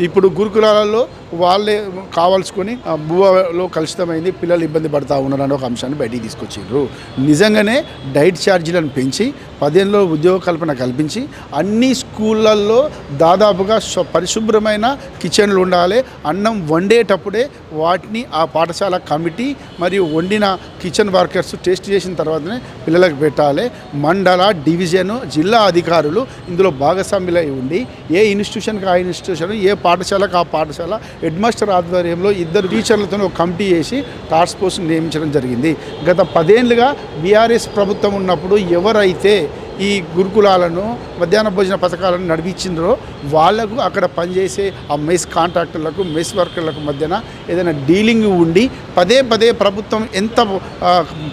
ఇప్పుడు గురుకులాలలో వాళ్ళే కావాల్సుకొని భూలో కలుషితమైంది, పిల్లలు ఇబ్బంది పడుతూ ఉన్నారని ఒక అంశాన్ని బయటికి తీసుకొచ్చారు. నిజంగానే డైట్ ఛార్జీలను పెంచి 10 ఏళ్ళలో ఉద్యోగ కల్పన కల్పించి అన్ని స్కూళ్ళల్లో దాదాపుగా పరిశుభ్రమైన కిచెన్లు ఉండాలి. అన్నం వండేటప్పుడే వాటిని ఆ పాఠశాల కమిటీ మరియు వండిన కిచెన్ వర్కర్స్ టెస్ట్ చేసిన తర్వాతనే పిల్లలకు పెట్టాలి. మండల, డివిజను, జిల్లా అధికారులు ఇందులో భాగస్వాములై ఉండి ఏ ఇన్స్టిట్యూషన్కి ఆ ఇన్స్టిట్యూషన్, ఏ పాఠశాలకు ఆ పాఠశాల హెడ్ మాస్టర్ ఆధ్వర్యంలో 2 టీచర్లతో ఒక కమిటీ చేసి టాస్క్ ఫోర్స్ నియమించడం జరిగింది. గత 10 ఏళ్ళుగా బీఆర్ఎస్ ప్రభుత్వం ఉన్నప్పుడు ఎవరైతే ఈ గురుకులాలను మధ్యాహ్న భోజన పథకాలను నడిపించిండ్రో వాళ్లకు అక్కడ పనిచేసే ఆ మెస్ కాంట్రాక్టర్లకు, మెస్ వర్కర్లకు మధ్యన ఏదైనా డీలింగ్ ఉండి పదే ప్రభుత్వం ఎంత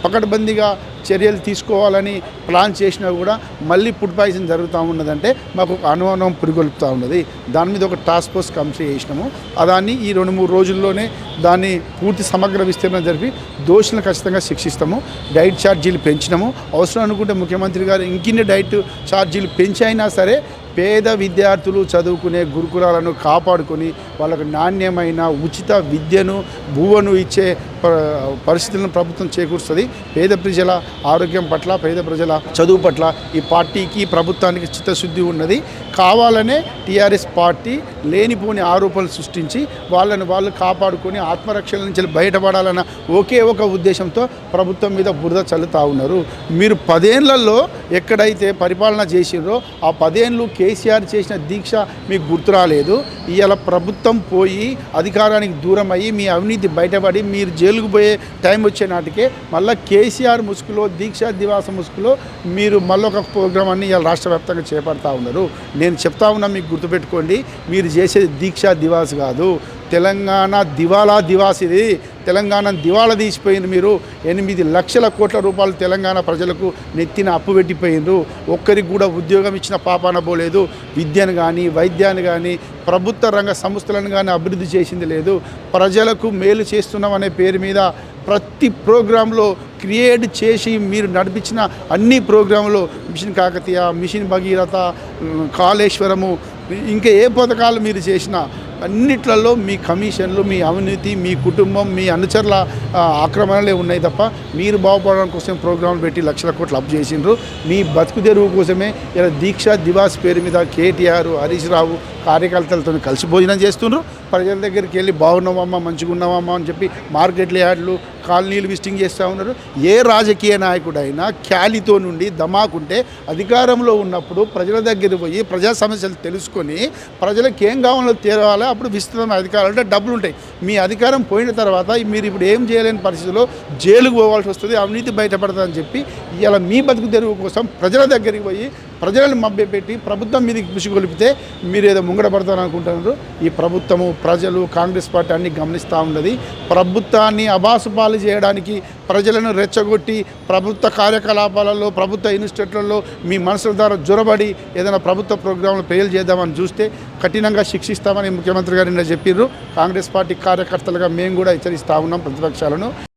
పకడ్బందీగా చర్యలు తీసుకోవాలని ప్లాన్ చేసినా కూడా మళ్ళీ ఫుడ్ పాయిజన్ జరుగుతూ ఉన్నదంటే మాకు అనుమానం పురిగొల్పుతూ ఉన్నది. దాని మీద ఒక టాస్క్ ఫోర్స్ కమిటీ చేసినాము. దాన్ని ఈ 2-3 రోజుల్లోనే దాన్ని పూర్తి సమగ్ర విస్తీర్ణం జరిపి దోషులను ఖచ్చితంగా శిక్షిస్తాము. డైట్ ఛార్జీలు పెంచినాము. అవసరం అనుకుంటే ముఖ్యమంత్రి గారు ఇంకిన్ని డైట్ ఛార్జీలు పెంచి అయినా సరే పేద విద్యార్థులు చదువుకునే గురుకులాలను కాపాడుకొని వాళ్ళకు నాణ్యమైన ఉచిత విద్యను, భూవను ఇచ్చే పరిస్థితులను ప్రభుత్వం చేకూరుస్తుంది. పేద ప్రజల ఆరోగ్యం పట్ల, పేద ప్రజల చదువు పట్ల ఈ పార్టీకి, ప్రభుత్వానికి చిత్తశుద్ధి ఉన్నది. కావాలనే టీఆర్ఎస్ పార్టీ లేనిపోని ఆరోపణలు సృష్టించి వాళ్ళు కాపాడుకొని ఆత్మరక్షణ నుంచి బయటపడాలన్న ఒకే ఒక ఉద్దేశంతో ప్రభుత్వం మీద బురద చల్లుతూ ఉన్నారు. మీరు 10 ఏళ్లలో ఎక్కడైతే పరిపాలన చేసిర్రో ఆ 10 ఏళ్ళు కేసీఆర్ చేసిన దీక్ష మీకు గుర్తు రాలేదు. ఇవాళ ప్రభుత్వం పోయి అధికారానికి దూరం అయ్యి మీ అవినీతి బయటపడి మీరు జైలుకు పోయే టైం వచ్చే నాటికే మళ్ళీ కేసీఆర్ ముసుగులో, దీక్షా దివాస ముసుగులో మీరు మళ్ళొక ప్రోగ్రామాన్ని ఇవాళ రాష్ట్ర వ్యాప్తంగా చేపడతా ఉన్నారు. నేను చెప్తా ఉన్నా, మీకు గుర్తుపెట్టుకోండి, మీరు చేసేది దీక్షా దివాస్ కాదు, తెలంగాణ దివాలా దివాస్. ఇది తెలంగాణ దివాలా తీసిపోయింది. మీరు 8 లక్షల కోట్ల రూపాయలు తెలంగాణ ప్రజలకు నెత్తిన అప్పు పెట్టిపోయిండ్రు. ఒక్కరికి కూడా ఉద్యోగం ఇచ్చిన పాపాన పోలేదు. విద్యను కానీ, వైద్యాన్ని కానీ, ప్రభుత్వ రంగ సంస్థలను కానీ అభివృద్ధి చేసింది లేదు. ప్రజలకు మేలు చేస్తున్నామనే పేరు మీద ప్రతి ప్రోగ్రాంలో క్రియేట్ చేసి మీరు నడిపించిన అన్ని ప్రోగ్రాంలో మిషన్ కాకతీయ, మిషన్ భగీరథ, కాళేశ్వరము, ఇంకా ఏ పథకాలు మీరు చేసినా అన్నిట్లలో మీ కమిషన్లు, మీ అవినీతి, మీ కుటుంబం, మీ అనుచరుల ఆక్రమణలే ఉన్నాయి తప్ప మీరు బాగుపడడం కోసం ప్రోగ్రాంలు పెట్టి లక్షల కోట్లు అప్పు చేసిండ్రు. మీ బతుకు తెరువు కోసమే ఇలా దీక్షా దివాస్ పేరు మీద కేటీఆర్, హరీష్ రావు కార్యకర్తలతో కలిసి భోజనం చేస్తుండ్రు. ప్రజల దగ్గరికి వెళ్ళి బాగున్నామమ్మా, మంచిగా ఉన్నామమ్మా అని చెప్పి మార్కెట్ల యార్డులు, కాలనీలు విజిటింగ్ చేస్తూ ఉన్నారు. ఏ రాజకీయ నాయకుడైనా క్యాలీతో నుండి దమాకుంటే అధికారంలో ఉన్నప్పుడు ప్రజల దగ్గర పోయి ప్రజా సమస్యలు తెలుసుకొని ప్రజలకు ఏం కావాలో తేవాలో అప్పుడు విస్తృతమైన అధికారాలు అంటే డబ్బులు ఉంటాయి. మీ అధికారం పోయిన తర్వాత మీరు ఇప్పుడు ఏం చేయలేని పరిస్థితుల్లో జైలుకు పోవాల్సి వస్తుంది, అవినీతి బయటపడుతుందని చెప్పి ఇలా మీ బతుకు తెరువు కోసం ప్రజల దగ్గరికి పోయి ప్రజలను మభ్యపెట్టి ప్రభుత్వం మీదకి కృషి కొలిపితే మీరు ఏదో ముంగడ పడతారు అనుకుంటున్నారు. ఈ ప్రభుత్వము, ప్రజలు, కాంగ్రెస్ పార్టీ అన్ని గమనిస్తూ ఉన్నది. ప్రభుత్వాన్ని అబాసుపాలు చేయడానికి, ప్రజలను రెచ్చగొట్టి ప్రభుత్వ కార్యకలాపాలలో, ప్రభుత్వ ఇన్స్టిట్యూట్లలో మీ మనసుల ద్వారా జొరబడి ఏదైనా ప్రభుత్వ ప్రోగ్రాంలు ఫెయిల్ చేద్దామని చూస్తే కఠినంగా శిక్షిస్తామని ముఖ్యమంత్రి గారు నిన్న చెప్పారు. కాంగ్రెస్ పార్టీ కార్యకర్తలుగా మేము కూడా హెచ్చరిస్తూ ఉన్నాం ప్రతిపక్షాలను.